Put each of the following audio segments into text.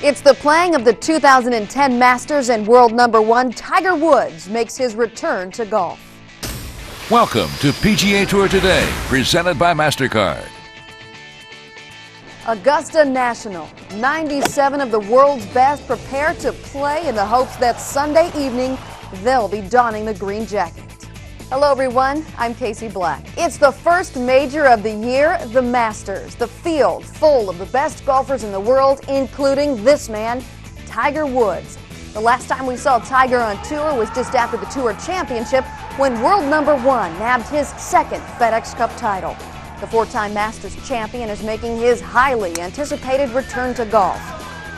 It's the playing of the 2010 Masters, and world number one Tiger Woods makes his return to golf. Welcome to PGA Tour Today, presented by MasterCard. Augusta National. 97 of the world's best prepare to play in the hopes that Sunday evening they'll be donning the green jacket. Hello everyone, I'm Casey Black. It's the first major of the year, the Masters. The field full of the best golfers in the world, including this man, Tiger Woods. The last time we saw Tiger on tour was just after the Tour Championship, when world number one nabbed his second FedEx Cup title. The four-time Masters champion is making his highly anticipated return to golf.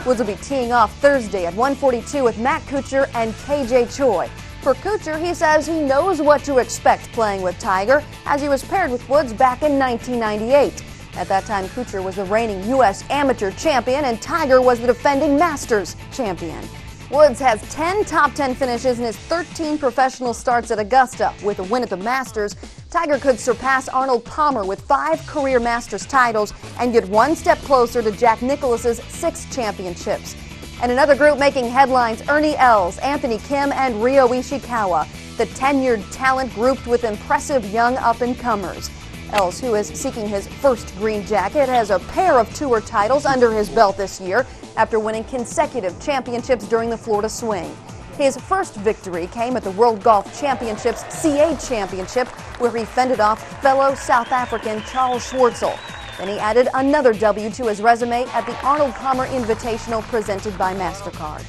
Woods will be teeing off Thursday at 1:42 with Matt Kuchar and KJ Choi. For Kuchar, he says he knows what to expect playing with Tiger, as he was paired with Woods back in 1998. At that time, Kuchar was the reigning U.S. amateur champion and Tiger was the defending Masters champion. Woods has 10 top 10 finishes in his 13 professional starts at Augusta. With a win at the Masters, Tiger could surpass Arnold Palmer with 5 career Masters titles and get one step closer to Jack Nicklaus's 6 championships. And another group making headlines, Ernie Els, Anthony Kim, and Ryo Ishikawa, the tenured talent grouped with impressive young up-and-comers. Els, who is seeking his first green jacket, has a pair of tour titles under his belt this year after winning consecutive championships during the Florida Swing. His first victory came at the World Golf Championships CA Championship, where he fended off fellow South African Charles Schwartzel. Then he added another W to his resume at the Arnold Palmer Invitational presented by MasterCard.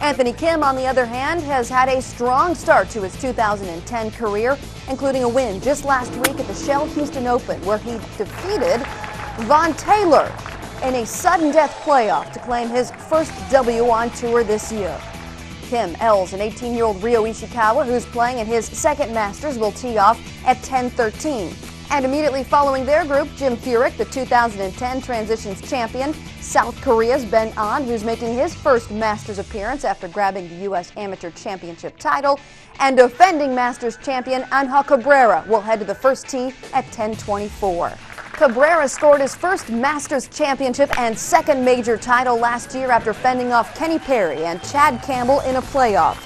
Anthony Kim, on the other hand, has had a strong start to his 2010 career, including a win just last week at the Shell Houston Open, where he defeated Von Taylor in a sudden death playoff to claim his first W on tour this year. Kim, Els, and 18-year-old Ryo Ishikawa, who's playing in his second Masters, will tee off at 10:13. And immediately following their group, Jim Furyk, the 2010 Transitions champion, South Korea's Ben An, who's making his first Masters appearance after grabbing the U.S. Amateur Championship title, and defending Masters champion Angel Cabrera will head to the first tee at 10:24. Cabrera scored his first Masters championship and second major title last year after fending off Kenny Perry and Chad Campbell in a playoff.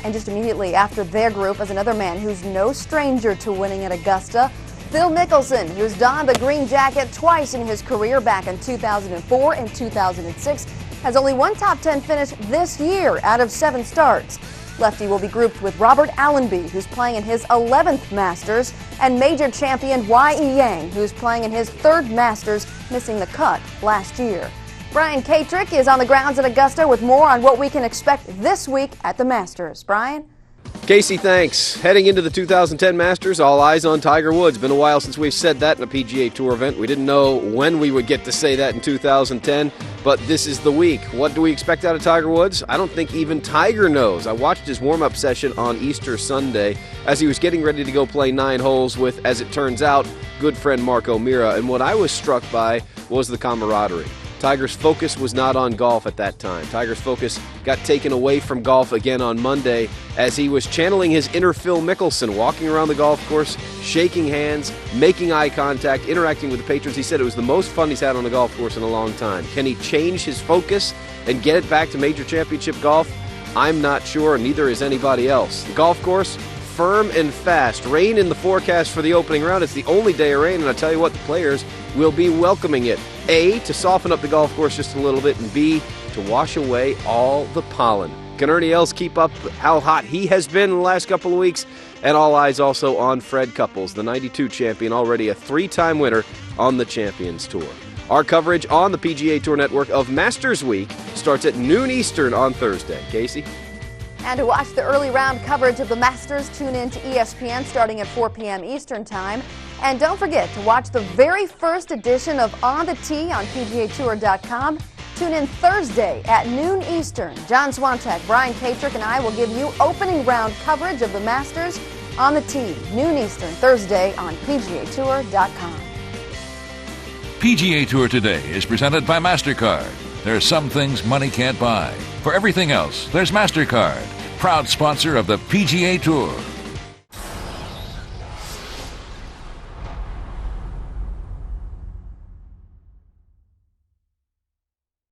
And just immediately after their group is another man who's no stranger to winning at Augusta, Phil Mickelson, who's donned the green jacket twice in his career back in 2004 and 2006, has only one top 10 finish this year out of 7 starts. Lefty will be grouped with Robert Allenby, who's playing in his 11th Masters, and major champion Y.E. Yang, who's playing in his 3rd Masters, missing the cut last year. Brian Katrick is on the grounds at Augusta with more on what we can expect this week at the Masters. Brian? Casey, thanks. Heading into the 2010 Masters, all eyes on Tiger Woods. Been a while since we've said that in a PGA Tour event. We didn't know when we would get to say that in 2010, but this is the week. What do we expect out of Tiger Woods? I don't think even Tiger knows. I watched his warm-up session on Easter Sunday as he was getting ready to go play 9 holes with, as it turns out, good friend Mark O'Meara, and what I was struck by was the camaraderie. Tiger's focus was not on golf at that time. Tiger's focus got taken away from golf again on Monday as he was channeling his inner Phil Mickelson, walking around the golf course, shaking hands, making eye contact, interacting with the patrons. He said it was the most fun he's had on the golf course in a long time. Can he change his focus and get it back to major championship golf? I'm not sure, and neither is anybody else. The golf course, firm and fast. Rain in the forecast for the opening round. It's the only day of rain, and I tell you what, the players will be welcoming it. A, to soften up the golf course just a little bit, and B, to wash away all the pollen. Can Ernie Els keep up how hot he has been in the last couple of weeks? And all eyes also on Fred Couples, the 92 champion, already a 3-time winner on the Champions Tour. Our coverage on the PGA Tour Network of Masters Week starts at noon Eastern on Thursday. Casey? And to watch the early round coverage of the Masters, tune in to ESPN starting at 4 p.m. Eastern Time. And don't forget to watch the very first edition of On the Tee on PGATour.com. Tune in Thursday at noon Eastern. John Swantek, Brian Katrick, and I will give you opening round coverage of the Masters on the Tee, noon Eastern, Thursday on PGATour.com. PGA Tour Today is presented by MasterCard. There are some things money can't buy. For everything else, there's MasterCard, proud sponsor of the PGA Tour.